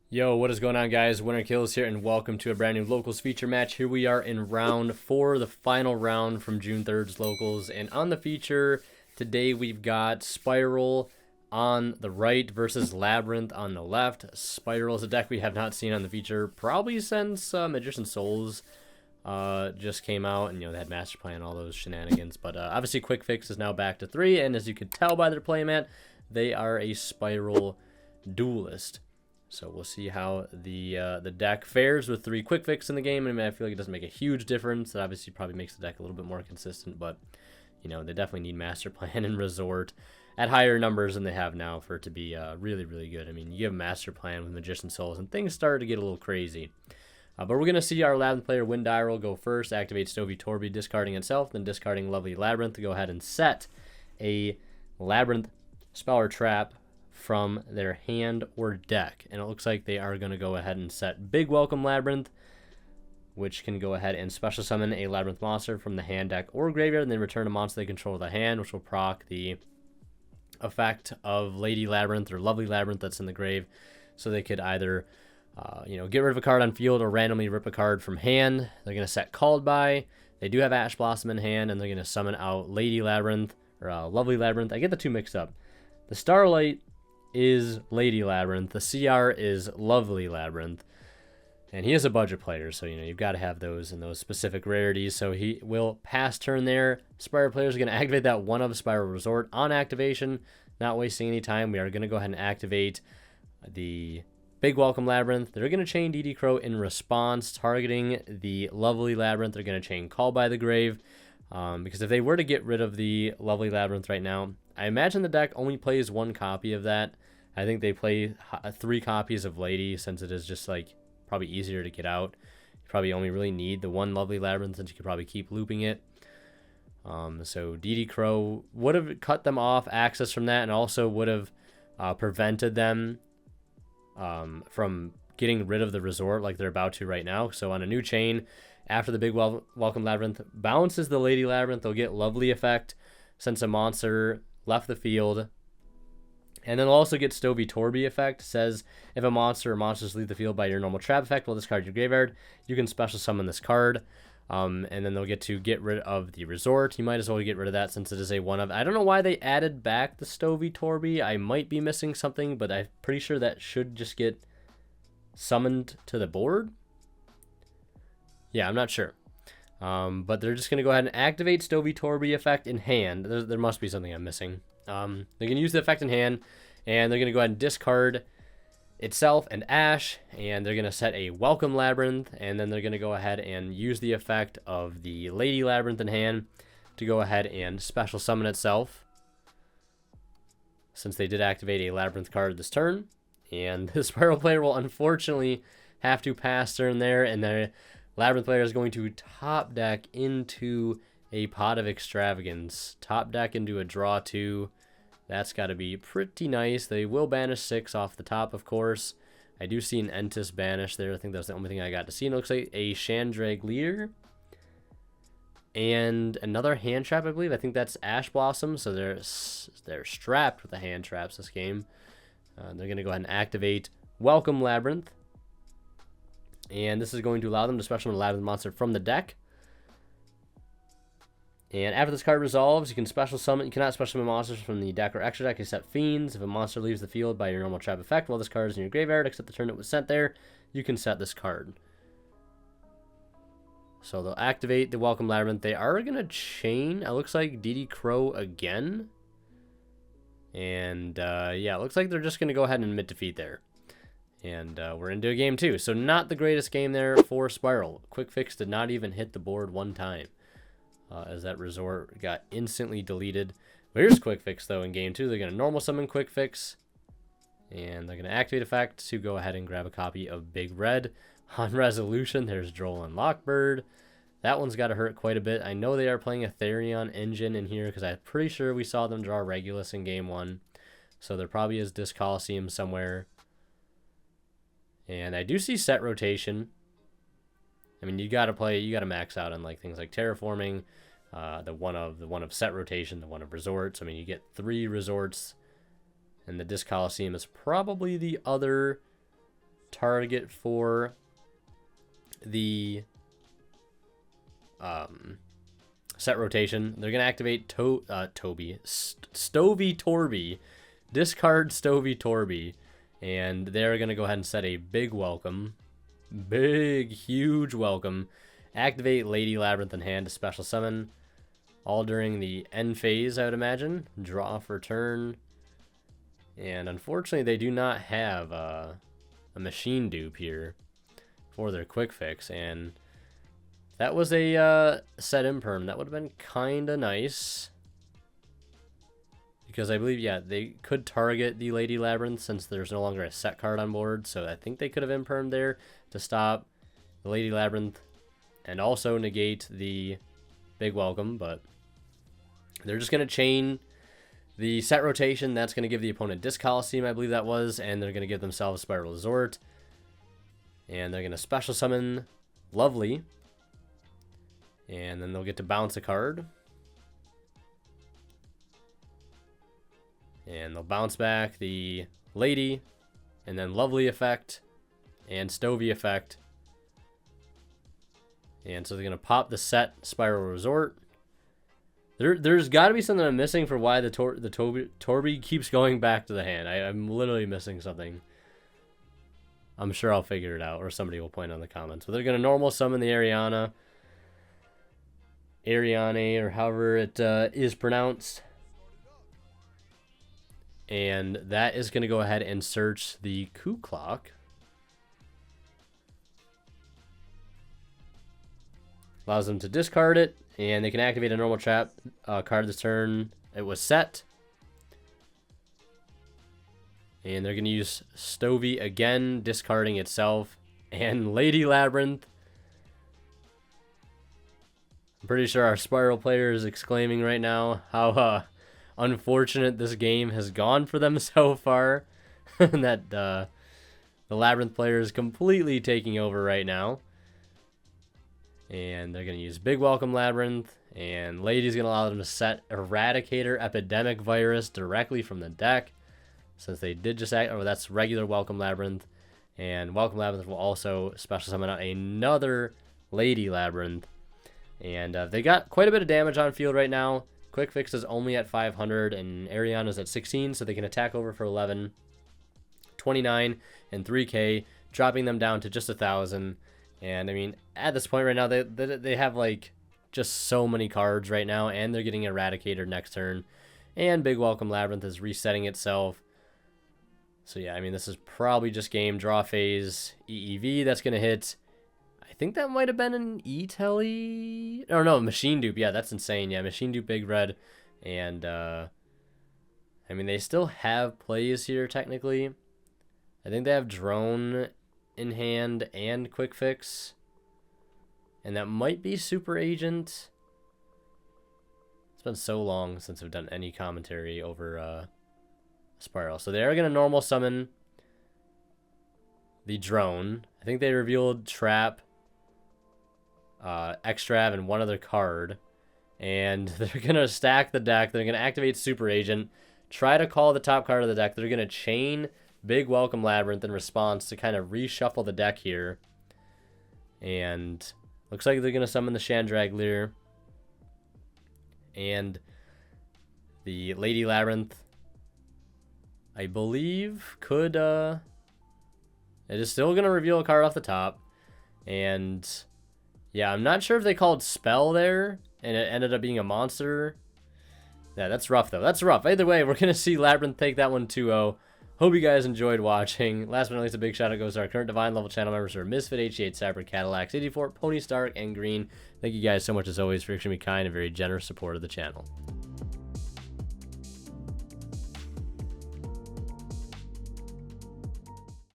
Yo, what is going on, guys? Winner Kills here, and welcome to a brand new Locals feature match. Here we are in round 4, the final round from June 3rd's Locals. And on the feature today, we've got SPYral on the right versus Labrynth on the left. SPYral is a deck we have not seen on the feature probably since Magician Souls just came out, and they had Master Plan and all those shenanigans. But obviously, Quick Fix is now back to 3, and as you can tell by their playmat, they are a SPYral duelist. So we'll see how the deck fares with 3 Quick Fix in the game. I mean, I feel like it doesn't make a huge difference. That obviously probably makes the deck a little bit more consistent, but they definitely need Master Plan and Resort at higher numbers than they have now for it to be really, really good. I mean, you give Master Plan with Magician Souls, and things start to get a little crazy. But we're going to see our Labrynth player SPYral go first, activate Stovey Torby, discarding itself, then discarding Lovely Labrynth to go ahead and set a Labrynth Speller Trap from their hand or deck. And it looks like they are going to go ahead and set Big Welcome Labrynth, which can go ahead and special summon a Labrynth monster from the hand, deck, or graveyard, and then return a monster they control to the hand, which will proc the effect of Lady Labrynth or Lovely Labrynth that's in the grave. So they could either get rid of a card on field or randomly rip a card from hand. They're going to set Called By. They do have Ash Blossom in hand, and they're going to summon out Lady Labrynth or Lovely Labrynth. I get the two mixed up. The Starlight is Lady Labrynth. The CR is Lovely Labrynth. And he is a budget player, so you've got to have those and those specific rarities. So he will pass turn there. SPYral players are going to activate that one of SPYral Resort on activation. Not wasting any time. We are going to go ahead and activate the Big Welcome Labrynth. They're going to chain DD Crow in response, targeting the Lovely Labrynth. They're going to chain Call by the Grave. Because if they were to get rid of the Lovely Labrynth right now, I imagine the deck only plays 1 copy of that. I think they play 3 copies of Lady, since it is just probably easier to get out. You probably only really need the 1 Lovely Labrynth, since you could probably keep looping it. So DD Crow would have cut them off access from that, and also would have prevented them from getting rid of the Resort like they're about to right now. So on a new chain, after the Big Welcome Labrynth bounces the Lady Labrynth, they'll get Lovely effect since a monster left the field. And then they'll also get Stovey Torby effect. Says if a monster or monsters leave the field by your normal trap effect while discard your graveyard, you can special summon this card. And then they'll get to get rid of the Resort. You might as well get rid of that since it is a one of. I don't know why they added back the Stovey Torby. I might be missing something, but I'm pretty sure that should just get summoned to the board. Yeah, I'm not sure. But they're just going to go ahead and activate Stovey Torby effect in hand. There must be something I'm missing. They can use the effect in hand, and they're going to go ahead and discard itself and Ash, and they're going to set a Welcome Labrynth, and then they're going to go ahead and use the effect of the Lady Labrynth in hand to go ahead and special summon itself, since they did activate a Labrynth card this turn. And the SPYral player will unfortunately have to pass turn there, and the Labrynth player is going to top deck into a Pot of Extravagance. Top deck into a draw 2. That's got to be pretty nice. They will banish 6 off the top, of course. I do see an Entis banish there. I think that's the only thing I got to see. And it looks like a Shandrag Leader. And another hand trap, I believe. I think that's Ash Blossom. So they're strapped with the hand traps this game. They're going to go ahead and activate Welcome Labrynth. And this is going to allow them to special summon a Labrynth monster from the deck. And after this card resolves, you can special summon. You cannot special summon monsters from the deck or extra deck except Fiends. If a monster leaves the field by your normal trap effect while this card is in your graveyard, except the turn it was sent there, you can set this card. So they'll activate the Welcome Labrynth. They are going to chain, it looks like, DD Crow again. And yeah, it looks like they're just going to go ahead and admit defeat there. And we're into a game 2. So not the greatest game there for SPYral. Quick Fix did not even hit the board 1 time. As that Resort got instantly deleted. But here's Quick Fix, though, in game 2. They're going to normal summon Quick Fix. And they're going to activate effect to go ahead and grab a copy of Big Red. On resolution, there's Droll and Lockbird. That one's got to hurt quite a bit. I know they are playing a Therion engine in here, because I'm pretty sure we saw them draw Regulus in game 1. So there probably is Disc Coliseum somewhere. And I do see set rotation. I mean, you got to max out on things like terraforming, the one of set rotation, the one of resorts. I mean, you get 3 resorts, and the Disc Coliseum is probably the other target for the set rotation. They're going to activate Stovey Torby, discard Stovey Torby, and they're going to go ahead and set a big welcome. Big, huge welcome. Activate Lady Labrynth in hand to special summon. All during the end phase, I would imagine. Draw for turn. And unfortunately, they do not have a machine dupe here for their quick fix. And that was a set imperm. That would have been kind of nice. Because I believe, yeah, they could target the Lady Labrynth since there's no longer a set card on board. So I think they could have impermed there to stop the Lady Labrynth and also negate the big welcome. But they're just going to chain the set rotation. That's going to give the opponent Disc Coliseum, I believe that was. And they're going to give themselves SPYral Resort. And they're going to special summon Lovely. And then they'll get to bounce a card. And they'll bounce back the Lady, and then Lovely effect, and Stovey effect. And so they're going to pop the set SPYral Resort. There's got to be something I'm missing for why the Torby keeps going back to the hand. I'm literally missing something. I'm sure I'll figure it out, or somebody will point out in the comments. But they're going to normal summon the Ariane, or however it is pronounced. And that is going to go ahead and search the Coup Clock. Allows them to discard it, and they can activate a normal trap card this turn. It was set. And they're going to use Stovey again, discarding itself. And Lady Labrynth. I'm pretty sure our SPYral player is exclaiming right now how unfortunate this game has gone for them so far. That the Labrynth player is completely taking over right now. And they're going to use Big Welcome Labrynth. And Lady's going to allow them to set Eradicator Epidemic Virus directly from the deck. Since they did just act, that's regular Welcome Labrynth. And Welcome Labrynth will also special summon out another Lady Labrynth. And they got quite a bit of damage on field right now. Quick Fix is only at 500, and Ariane is at 16, so they can attack over for 11, 29, and 3k, dropping them down to just 1,000. And I mean, at this point right now, they have like just so many cards right now, and they're getting Eradicator next turn. And Big Welcome Labrynth is resetting itself. So yeah, I mean, this is probably just game draw phase. EEV, that's going to hit. I think that might have been an E-Telly. Or no, Machine Dupe. Yeah, that's insane. Yeah, Machine Dupe Big Red. And, I mean, they still have plays here, technically. I think they have Drone in hand and Quick Fix. And that might be Super Agent. It's been so long since I've done any commentary over SPYral. So they are going to normal summon the Drone. I think they revealed Trap, Extrav, and one other card. And they're going to stack the deck. They're going to activate Super Agent. Try to call the top card of the deck. They're going to chain Big Welcome Labrynth in response to kind of reshuffle the deck here. And looks like they're going to summon the Chandragleer. And the Lady Labrynth, I believe, could... it is still going to reveal a card off the top. And yeah, I'm not sure if they called Spell there and it ended up being a monster. Yeah, that's rough, though. That's rough. Either way, we're going to see Labrynth take that one 2-0. Hope you guys enjoyed watching. Last but not least, a big shout out goes to our current Divine level channel members who are Misfit, 88, Cyber, Cadillacs, 84, Pony Stark, and Green. Thank you guys so much, as always, for extremely kind and very generous support of the channel.